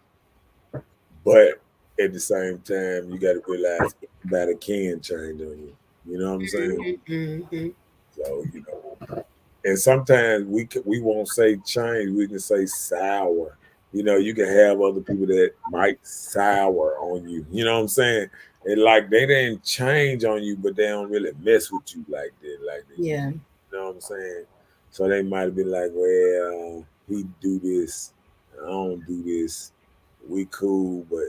But at the same time, you got to realize anybody can change on you. You know what I'm saying? Mm-hmm. So and sometimes we won't say change. We can say sour. You can have other people that might sour on you. You know what I'm saying? And like they didn't change on you, but they don't really mess with you like that. Like they used. Yeah. You know what I'm saying? So they might be like, well, he do this, I don't do this. We cool, but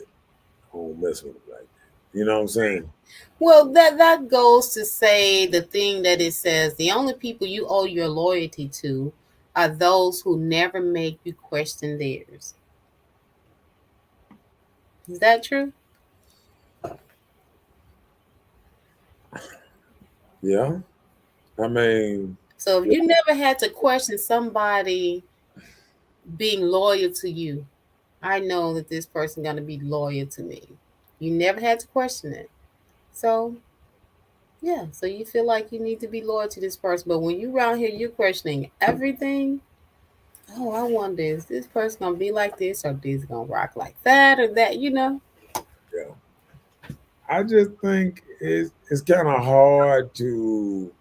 I don't mess with him like that. You know what I'm saying? Well, that goes to say the thing that it says the only people you owe your loyalty to are those who never make you question theirs. Is that true? Yeah. I mean, So if you never had to question somebody being loyal to you, I know that this person gonna be loyal to me. You never had to question it. So yeah, so you feel like you need to be loyal to this person. But when you around here you're questioning everything, oh, I wonder is this person gonna be like this or this gonna rock like that or that? yeah. I just think it's kind of hard to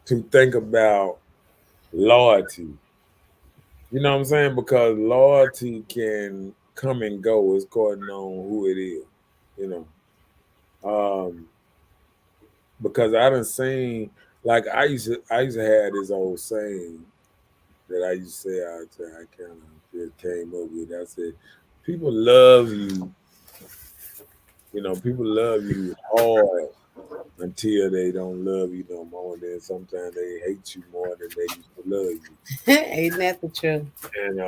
think about loyalty. You know what I'm saying? Because loyalty can come and go. It's according on who it is. You know, um, because I done seen like I used to have this old saying that I used to say all the time. I kind of just came up with. I said, people love you. People love you hard. until they don't love you no more. And then sometimes they hate you more than they used to love you. Ain't that the truth? And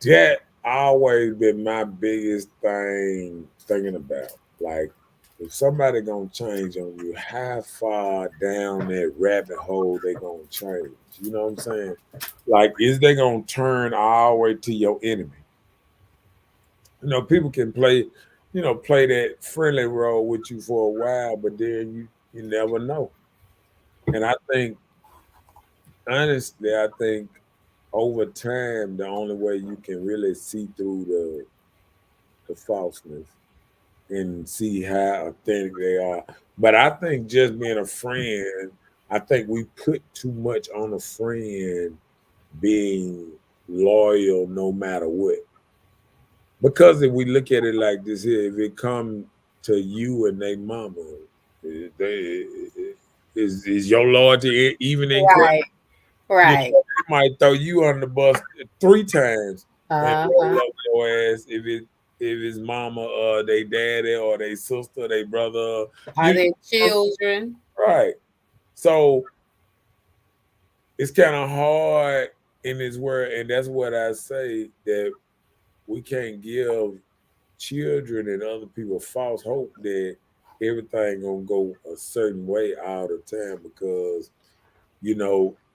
that always been my biggest thing thinking about. Like, if somebody gonna change on you, how far down that rabbit hole they gonna change? You know what I'm saying? Like, is they gonna turn all the way to your enemy? People can play that friendly role with you for a while, but then you never know. And I think over time, the only way you can really see through the falseness and see how authentic they are. But I think just being a friend, I think we put too much on a friend being loyal no matter what. Because if we look at it like this here, if it come to you and they mama, they is your loyalty even in question? Right, right. They might throw you on the bus 3 times and roll Uh-huh. up your ass if it's mama or they daddy or they sister, they brother, Are you they know, children? right. So it's kind of hard in this world, and that's what I say, that we can't give children and other people false hope that everything gonna go a certain way all the time, because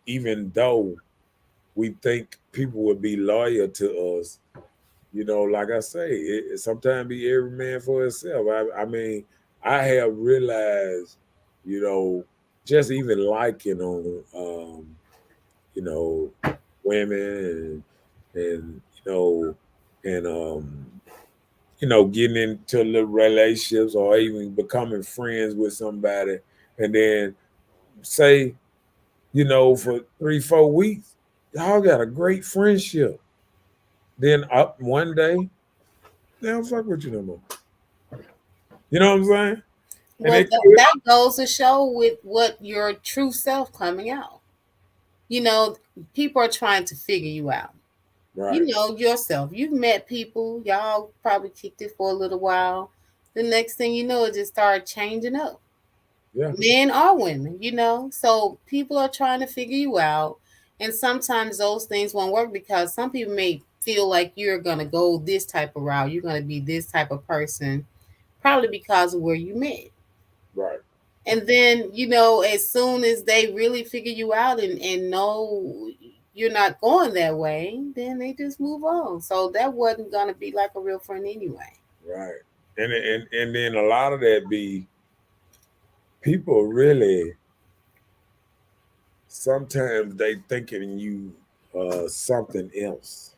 even though we think people would be loyal to us, like I say, it sometimes be every man for himself. I mean, I have realized, you know, just even liking on, you know, women and and getting into little relationships or even becoming friends with somebody, and then say, for 3, 4 weeks, y'all got a great friendship. Then up one day, they don't fuck with you no more. You know what I'm saying? And Well, it that goes to show with what your true self coming out. You know, people are trying to figure you out. You right, know yourself. You've met people, y'all probably kicked it for a little while. The next thing you know, it just started changing up. yeah, Men or women, So people are trying to figure you out. And sometimes those things won't work because some people may feel like you're going to go this type of route. You're going to be this type of person, probably because of where you met. right, And then, as soon as they really figure you out and know you're not going that way, then they just move on. So that wasn't going to be like a real friend anyway. right. And then a lot of that be people really sometimes they thinking you something else,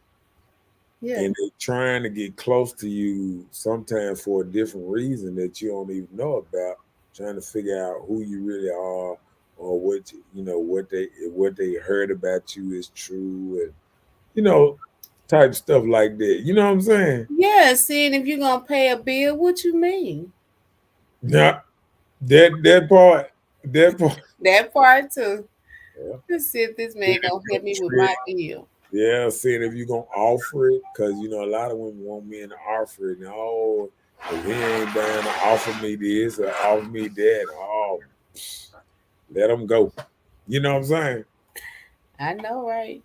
Yeah. and they trying to get close to you sometimes for a different reason that you don't even know about, trying to figure out who you really are, or what they heard about you is true, and type stuff like that. You know what I'm saying? Yeah, seeing if you're going to pay a bill, what you mean? Yeah, that part. That part too. Yeah. Let's see if this Seeing man if going to you help me with trick. my bill. Yeah, seeing if you're gonna offer it, because a lot of women want men to offer it. And, oh, if he ain't down to offer me this or offer me that, oh, let him go. You know what I'm saying? I know, right?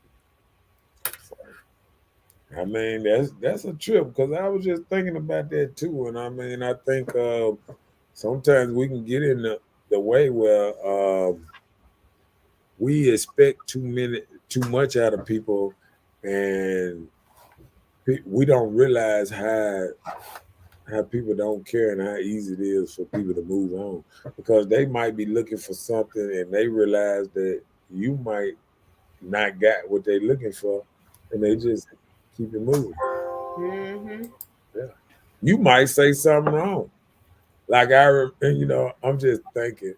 I mean, that's a trip, because I was just thinking about that too. And I mean, I think sometimes we can get in the way where we expect too much out of people, and we don't realize how people don't care and how easy it is for people to move on, because they might be looking for something and they realize that you might not got what they're looking for, and they just keep it moving. Mm-hmm. Yeah. You might say something wrong. Like I'm just thinking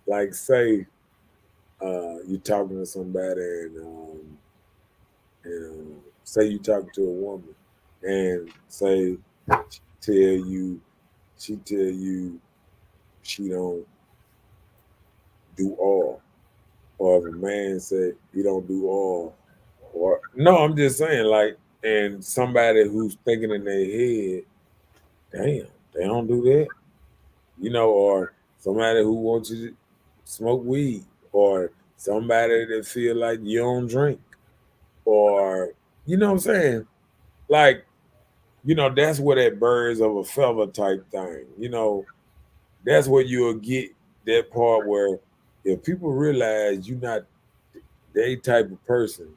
like say you're talking to somebody, and say you talking to a woman, and say tell you she tell you she don't do all, or if a man said he don't do all, or no, I'm just saying, like, and somebody who's thinking in their head, damn, They don't do that, or somebody who wants you to smoke weed, or somebody that feel like you don't drink, or you know what I'm saying? Like, that's where that birds of a feather type thing, that's where you'll get that part where if people realize you're not they type of person,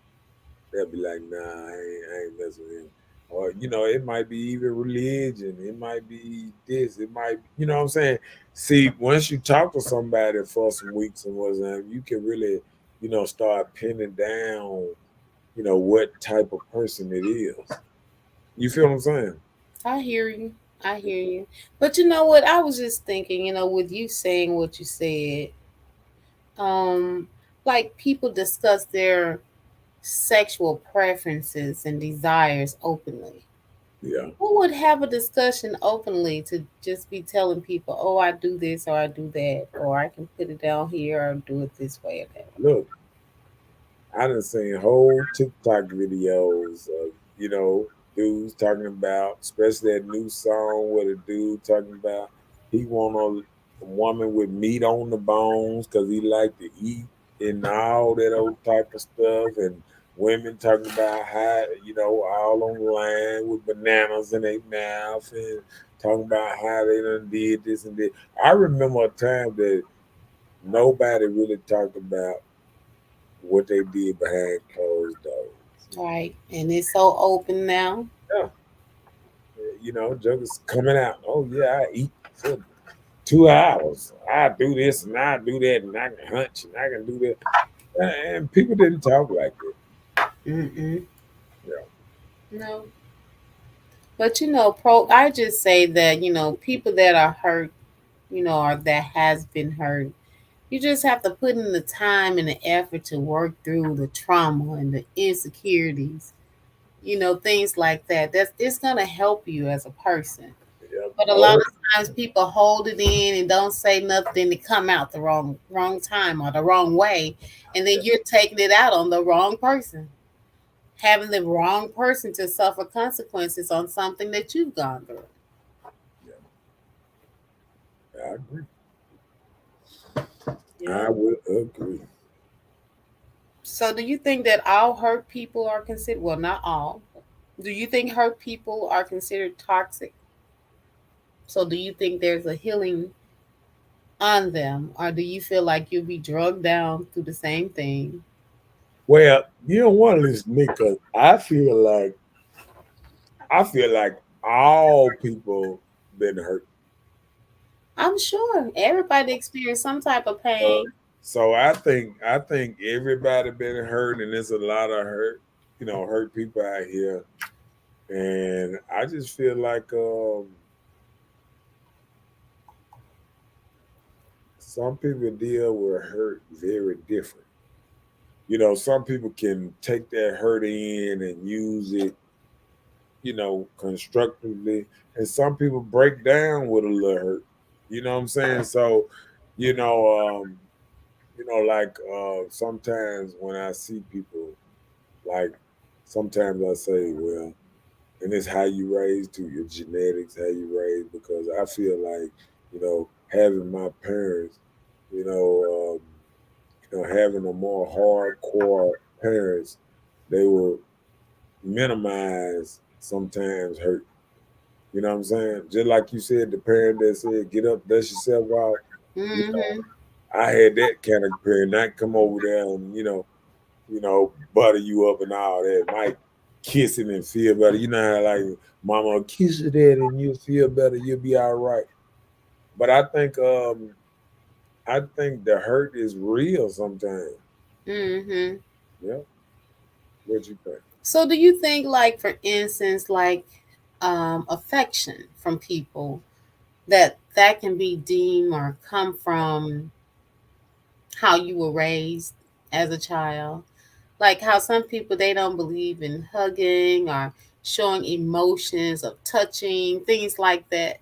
they'll be like, nah, I ain't messing with him. Or, it might be even religion. It might be this. It might, what I'm saying? See, once you talk to somebody for some weeks and whatnot, you can really, start pinning down, what type of person it is. You feel what I'm saying? I hear you. I hear you. But you know what? I was just thinking, with you saying what you said, um, like people discuss their sexual preferences and desires openly. Yeah. Who would have a discussion openly to just be telling people, oh, I do this or I do that, or I can put it down here or do it this way or that way? Look, I done seen whole TikTok videos of, dudes talking about, especially that new song where the dude talking about he want a woman with meat on the bones because he like to eat and all that old type of stuff. And women talking about how, all on the line with bananas in their mouth and talking about how they done did this and that. I remember a time that nobody really talked about what they did behind closed doors. Right. And it's so open now. Yeah, jokers coming out. Oh yeah, I eat for 2 hours. I do this and I do that and I can hunch and I can do that. And people didn't talk like that. Mm-mm. Yeah. No. But I just say that, people that are hurt, or that has been hurt, you just have to put in the time and the effort to work through the trauma and the insecurities, things like that. That's it's gonna help you as a person. Yeah. But a lot Oh, of times people hold it in and don't say nothing to come out the wrong time or the wrong way, and then you're taking it out on the wrong person, having the wrong person to suffer consequences on something that you've gone through. yeah, I agree. Yeah. I would agree. So do you think that all hurt people are considered, well, not all. Do you think hurt people are considered toxic? So do you think there's a healing on them, or do you feel like you'll be drugged down through the same thing? Well, you don't want to listen to me because I feel like all people been hurt. I'm sure everybody experienced some type of Uh, pain. so I think everybody been hurt, and there's a lot of hurt people out here. And I just feel like some people deal with hurt very different. Some people can take that hurt in and use it, constructively, and some people break down with a little hurt. You know what I'm saying? So, you know, like sometimes when I see people, like sometimes I say, well, and it's how you raised to your genetics, how you raised, because I feel like, having my parents, you know, having a more hardcore parents, they will minimize sometimes hurt. You know what I'm saying? Just like you said, the parent that said, get up, dust yourself out. You know, Hmm. I had that kind of parent, not come over there and, butter you up and all that. Might kiss it and feel better. You know how like mama will kiss you there and you'll feel better, you'll be all right. But I think the hurt is real sometimes. Hmm. Yeah. What you think? So do you think, like, for instance, like affection from people, that can be deemed or come from how you were raised as a child? Like how some people, they don't believe in hugging or showing emotions of touching, things like that.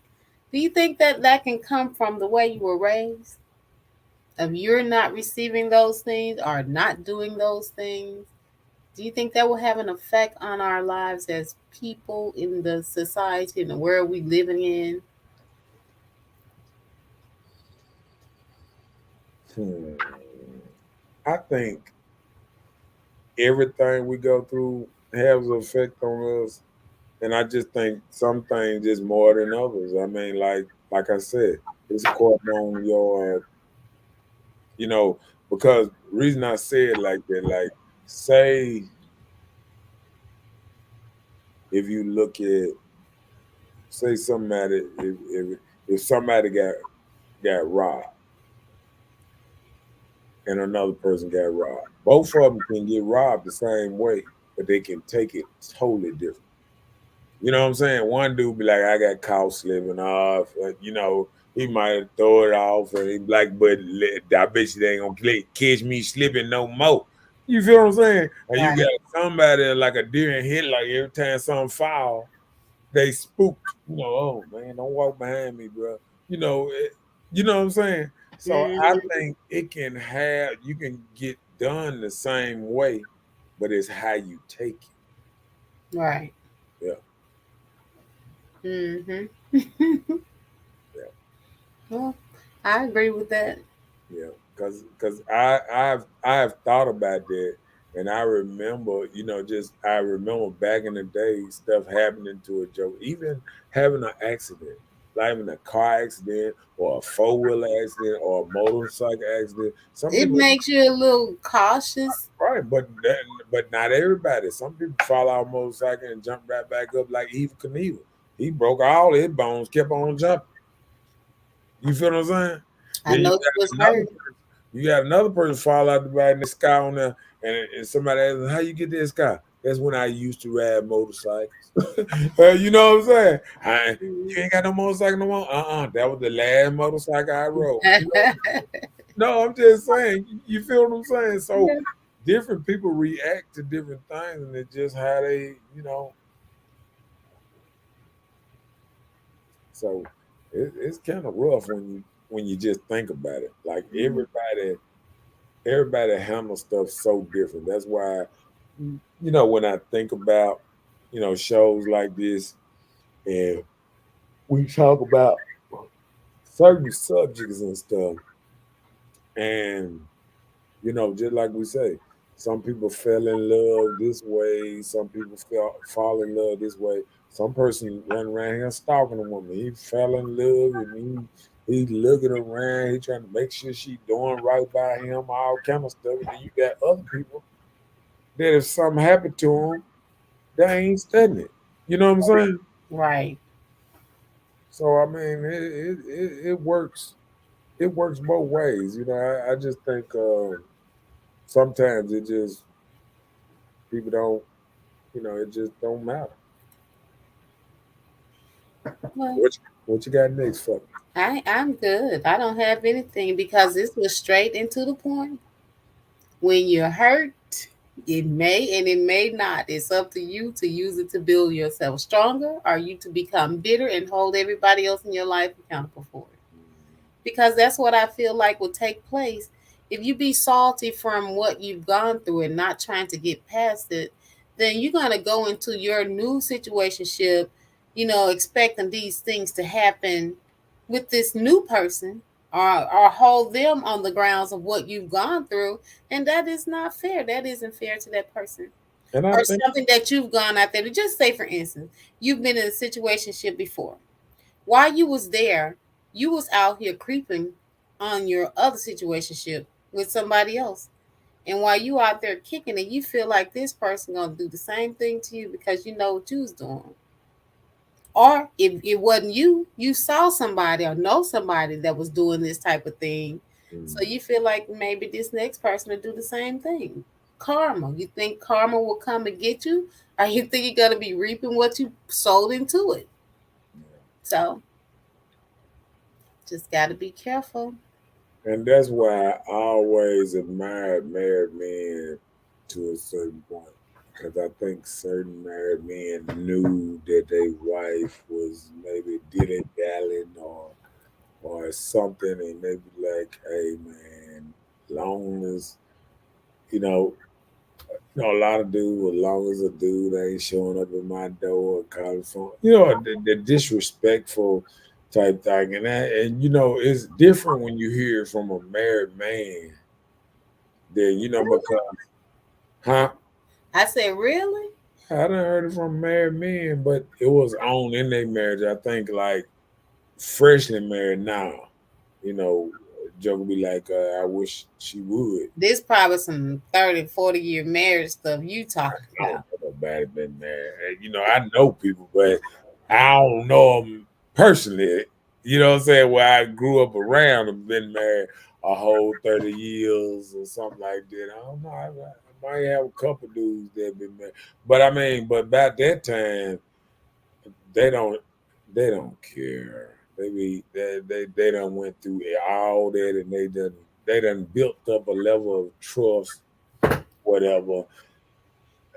Do you think that that can come from the way you were raised? Of you're not receiving those things or not doing those things? Do you think that will have an effect on our lives as people in the society and the world we living in? Hmm. I think everything we go through has an effect on us, and I just think some things just more than others. I mean, like I said, it's according on your, you know, because reason I say it like that, like say if you look at say somebody if somebody got robbed and another person got robbed, both of them can get robbed the same way, but they can take it totally different. You know what I'm saying? One dude be like, I got caught slipping off. He might throw it off and he be like, but I bet you they ain't gonna catch me slipping no more. You feel what I'm saying? And you got Right. somebody like a deer in headlight every time something fall, they spooked. Oh man, don't walk behind me, bro. You know what I'm saying? So I Hmm. think you can get done the same way, but it's how you take Right. it. Yeah, Hmm. yeah. Well, I agree with that. Yeah, because I've thought about that, and I remember, just I remember back in the day, stuff happening to a Joe, even having an accident, like having a car accident or a 4-wheeler accident or a motorcycle accident. Some It people, makes you a little cautious. right, but not everybody. Some people fall out motorcycle and jump right back up like Evil Knievel. He broke all his bones, kept on jumping. You feel what I'm saying? I Then know he was hurt. you got another person fall out the back in the sky on there, and somebody asks, how you get this sky? That's when I used to ride motorcycles. You know what I'm saying? You ain't got no motorcycle no more? That was the last motorcycle I rode. No, I'm just saying, you feel what I'm saying? So Yeah. different people react to different things, and it's just how so it's kind of rough when you just think about it. Like everybody handles stuff so different. That's why, when I think about, shows like this and we talk about certain subjects and stuff, and, just like we say, some people fell in love this way, some people fall in love this way. Some person run around here stalking a woman. He fell in love and he looking around, he trying to make sure she doing right by him, all kind of stuff. And then you got other people that if something happened to them, they ain't studying it. You know what I'm saying? Right. So I mean, it works. It works both ways. I just think sometimes it just people don't. It just don't matter. Well, What you got next for me? I'm good. I don't have anything because this was straight into the point. When you're hurt, it may and it may not. It's up to you to use it to build yourself stronger or you to become bitter and hold everybody else in your life accountable for it. Because that's what I feel like will take place. If you be salty from what you've gone through and not trying to get past it, then you're going to go into your new situationship, expecting these things to happen with this new person or hold them on the grounds of what you've gone through. And that is not fair. That isn't fair to that person. And I Or think, something that you've gone out there to just say, for instance, you've been in a situationship before. While you was there, you was out here creeping on your other situationship with somebody else. And while you out there kicking it, you feel like this person gonna do the same thing to you because you know what you was doing. Or if it wasn't you, you saw somebody or know somebody that was doing this type of thing. So mm, you feel like maybe this next person will do the same thing. Karma. You think karma will come and get you? Or you think you're gonna be reaping what you sold into it? So just gotta be careful. and that's why I always admired married men to a certain point, because I think certain married men knew that their wife was maybe dilly dallying or something, and they be like, "Hey, man, long as you know." A lot of dudes, as long as a dude ain't showing up at my door or calling phone, the disrespectful type thing. And you know, it's different when you hear it from a married man than because huh? I said, really? I done heard it from married men, but it was on in their marriage. I think like freshly married now, you know, Joe would be like, I wish she would. This probably some 30, 40-year marriage stuff you talking I don't about. know nobody been married. You know, I know people, but I don't know them personally. You know what I'm saying? Where I grew up around and been married a whole 30 years or something like that. I don't know. I might have a couple dudes that been married. But I mean, but back that time, they don't they don't care. They done went through all that and they done built up a level of trust, whatever.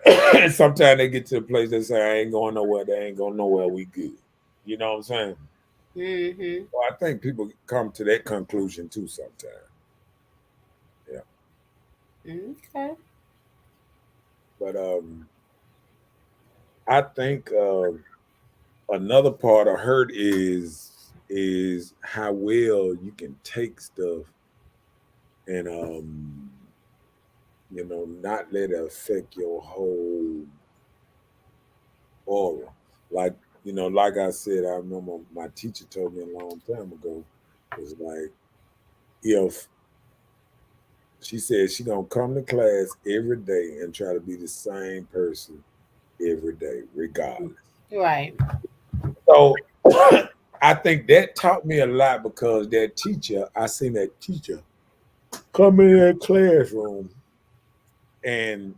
And sometimes they get to the place they say, I ain't going nowhere, they ain't going nowhere, we good. You know what I'm saying? Mm-hmm. Well, I think people come to that conclusion too sometimes. Yeah. Okay. But I think another part of hurt is how well you can take stuff and not let it affect your whole aura. Like, like I said, I remember my teacher told me a long time ago, was like, if she said she gonna come to class every day and try to be the same person every day, regardless. Right. So I think that taught me a lot because that teacher, I seen that teacher come in that classroom and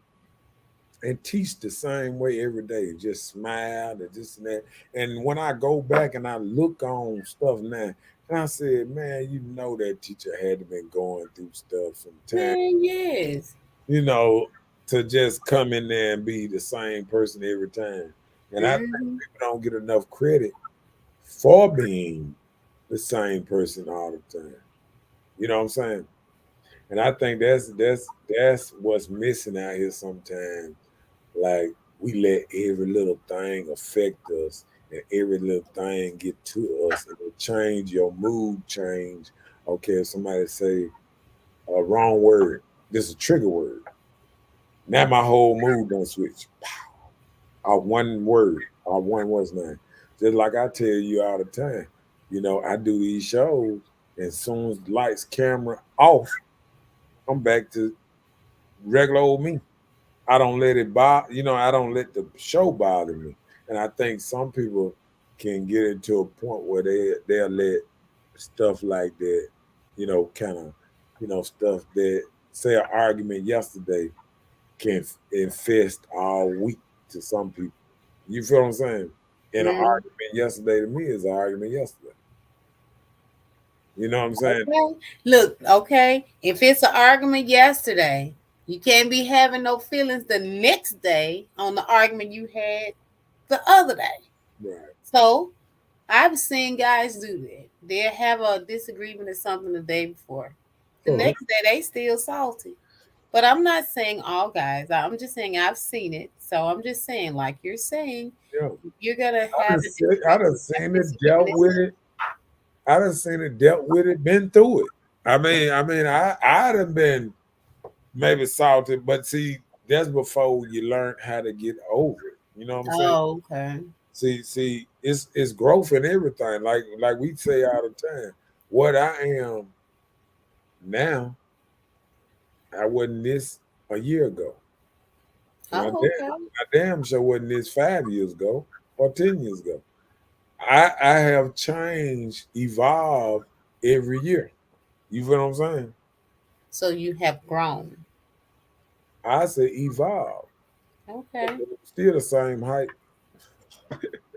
teach the same way every day. Just smile and this and that. And when I go back and I look on stuff now, and I said, man, that teacher had to been going through stuff from time, Man, yes. you know, to just come in there and be the same person every time. And I think Mm-hmm. people don't get enough credit for being the same person all the time. You know what I'm saying? And I think that's what's missing out here sometimes. Like we let every little thing affect us and every little thing get to us and it change your mood change. Okay, if somebody say a wrong word, this is a trigger word. Now my whole mood don't switch. One word, one what's name. Just like I tell you all the time, I do these shows and soon as lights, camera off, I'm back to regular old me. I don't let it bother, I don't let the show bother me. And I think some people can get into a point where they'll let stuff like that, kind of, stuff that say an argument yesterday can infest all week to some people. You feel what I'm saying? And an Mm-hmm. argument yesterday to me is an argument yesterday. You know what I'm saying? Okay. Look, okay, if it's an argument yesterday, you can't be having no feelings the next day on the argument you had the other day. Right. So I've seen guys do that. They'll have a disagreement or something the day before. The Oh, next day they still salty. But I'm not saying all guys. I'm just saying I've seen it. So I'm just saying, like you're saying, yeah. you're gonna I have done, a I disagreement. done seen it, dealt with it. I done seen it, dealt with it, been through it. I done been maybe salty, but see, that's before you learn how to get over it. You know what I'm saying? Oh, okay. See, it's growth in everything. Like we say all the time, what I am now, I wasn't this a year ago. And Oh, okay. I damn sure wasn't this 5 years ago or 10 years ago. I have changed, evolved every year. You feel what I'm saying? So you have grown. I say evolve. Okay. Still the same height,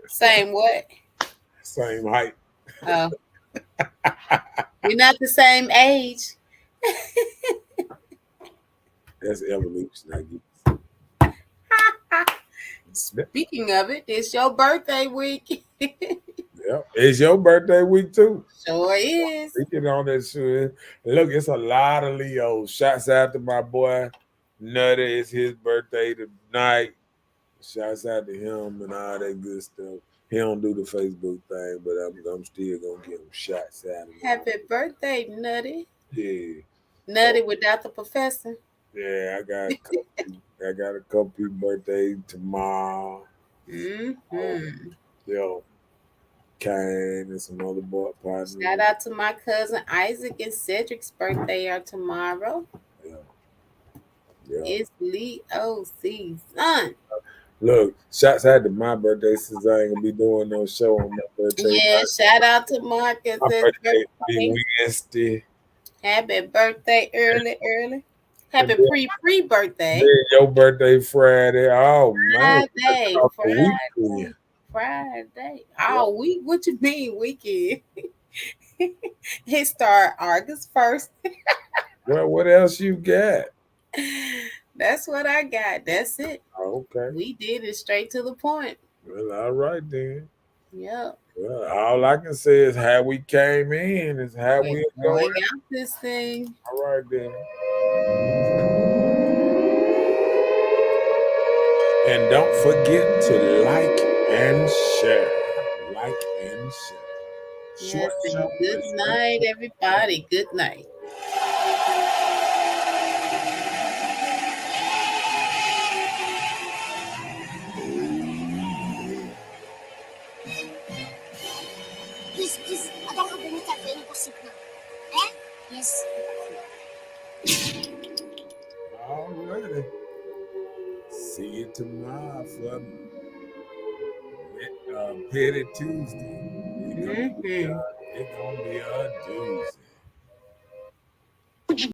Same what? same height. Oh, you're not the same age. That's evolution, I guess. Yeah, Speaking of it, it's your birthday week. yeah. It's your birthday week too. Sure is. We get on that shit. Look, it's a lot of Leos. Shouts out to my boy Nutty. It's his birthday tonight. Shouts out to him and all that good stuff. He don't do the Facebook thing, but I'm still gonna give him shots out of it. Happy birthday, Nutty. Yeah, Nutty without the professor. yeah. I got a couple people birthday tomorrow. Mm-hmm. Yo, Kane and some other boy partners. Shout out to my cousin Isaac and Cedric's birthday are tomorrow. Yeah. Yeah. It's Leo season. Look, shots out to my birthday since I ain't gonna be doing no show on my birthday. Yeah, shout out to Marcus' My birthday birthday. be Wednesday. Happy birthday early. Happy pre-birthday. Then your birthday Friday. Oh man. Friday. Off the Friday. weekend. Friday. Oh, week. What you mean weekend? It start August 1st. Well, what else you got? That's what I got. That's it. Oh, okay. We did it straight to the point. Well, all right then. Yep. Well, all I can say is how we came in is how We're we're going going. out this thing. All right then. And don't forget to like and share. Like and share. Yes, and good night, everybody. Good night. Please, I don't have any time for any gossip now. Eh? Yes. Alrighty. See you tomorrow for Petty Tuesday. It's gonna be a doozy.